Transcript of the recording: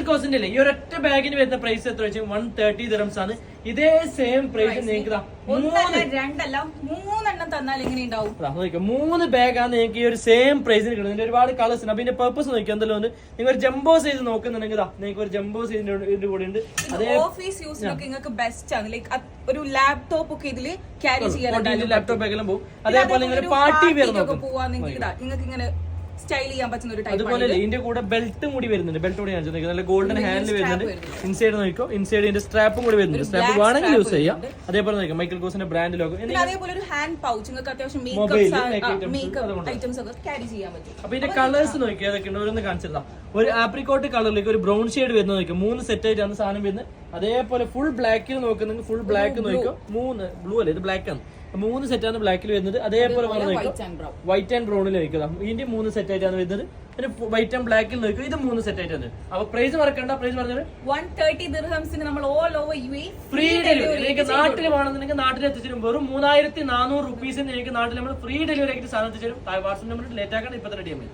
കോസിന്റെ അല്ലേ ഈ ഒരൊറ്റ ബാഗിന് വരുന്ന പ്രൈസ് എത്ര വെച്ചാൽ 130 dirhams ആണ്. ഇതേ സെയിം പ്രൈസ് നിങ്ങൾക്ക് രണ്ടല്ല 3 എണ്ണം തന്നാൽ എങ്ങനെ ഉണ്ടാവും? 3 ബാഗാണ് നിങ്ങൾക്ക് ഈ ഒരു സെയിം പ്രൈസിന് കിട്ടുന്നത്. ഒരുപാട് കളേഴ്സ് ഉണ്ട്. അപ്പൊ ഇതിന്റെ പർപ്പസ് നോക്കിയാൽ എന്തെല്ലാം ഉണ്ട്. നിങ്ങൾ ഒരു ജംബോ സൈസ് നോക്കുന്നുണ്ടെങ്കിൽ നിങ്ങൾക്ക് ഒരു ജംബോ സൈസിന്റെ കൂടെ ഉണ്ട്. അതേ ഓഫീസ് യൂസിനൊക്കെ നിങ്ങൾക്ക് ബെസ്റ്റ് ആണ്. ലൈക്ക് ഒരു ലാപ്ടോപ്പ് ഒക്കെ ഇതില് ക്യാരി ചെയ്യാൻ ലാപ്ടോപ്പ് ഒക്കെ പോകും. അതേപോലെ നിങ്ങൾ പാർട്ടി വെയർ പോവാണെങ്കിൽ നിങ്ങൾക്ക് ഇങ്ങനെ സ്റ്റൈൽ ചെയ്യാൻ പറ്റുന്ന ഒരു ടൈപ്പ്. അതുപോലെ ഇതിന്റെ കൂടെ ബെൽറ്റും കൂടി വരുന്നുണ്ട്. ബെൽറ്റ് കൂടി ഞാൻ നല്ല ഗോൾഡൻ ഹാൻഡിൽ വരുന്നുണ്ട്. ഇൻസൈഡ് നോക്കിയോ, ഇൻസൈഡ് ഇതിന്റെ സ്ട്രാപ്പും കൂടി വരുന്നുണ്ട്. സ്ട്രാപ്പ് വേണമെങ്കിൽ യൂസ് ചെയ്യാം. അതേപോലെ നോക്കാം മൈക്കൽ കോസിന്റെ ബ്രാൻഡ് ലോഗോ. അതേപോലെ ഒരു ഹാൻഡ് പൗച്ച് നിങ്ങൾക്ക് അത്യാവശ്യം മേക്കപ്പ് ഐറ്റംസ് ഒക്കെ ക്യാരി ചെയ്യാൻ പറ്റും. അപ്പൊ ഇതിന്റെ കളേഴ്സ് നോക്കിയാൽ അതൊക്കെ ഉണ്ട്. ഓരോന്ന് കാണിച്ചിരുന്ന ഒരു ആപ്രിക്കോട്ട് കളറിലേക്ക് ഒരു ബ്രൗൺ ഷെയ്ഡ് വരുന്നത് നോക്കിയോ. 3 സെറ്റ് ആയിട്ടാണ് സാധനം വരുന്നത്. അതേപോലെ ഫുൾ ബ്ലാക്കിൽ നോക്കുന്നെങ്കിൽ ഫുൾ ബ്ലാക്ക് നോക്കിയോ. 3 ബ്ലൂ അല്ലേ, ഇത് ബ്ലാക്ക് ആണ്. 3 സെറ്റാണ് ബ്ലാക്കിൽ വരുന്നത്. അതേപോലെ വൈറ്റ് ആൻഡ് ബ്രൗണിൽ നോക്കുക. ഇതിന്റെ 3 സെറ്റ് ആയിട്ടാണ് വരുന്നത്. പിന്നെ വൈറ്റ് ആൻഡ് ബ്ലാക്കിൽ നോക്കുക. ഇത് 3 സെറ്റ് ആയിട്ടാണ്. അപ്പൊ പ്രൈസ് മറക്കണ്ട. പ്രൈസ് പറഞ്ഞത് 130 ദിർഹംസിന് നമ്മൾ all over UAE free delivery. നിങ്ങൾക്ക് നാട്ടിൽ വേണമെന്നുണ്ടെങ്കിൽ നാട്ടിൽ എത്തിച്ചേരും. വെറും 3400 റുപ്പീസിന് നിങ്ങൾക്ക് നാട്ടിൽ നമ്മൾ ഫ്രീ ഡെലിവറി ആയിട്ട് സാധനം എത്തിച്ചേരും. വാട്സ്ആപ്പ് നമ്പർ ലേറ്റ് ആക്കാൻ ഇപ്പൊ റെഡി ആയി.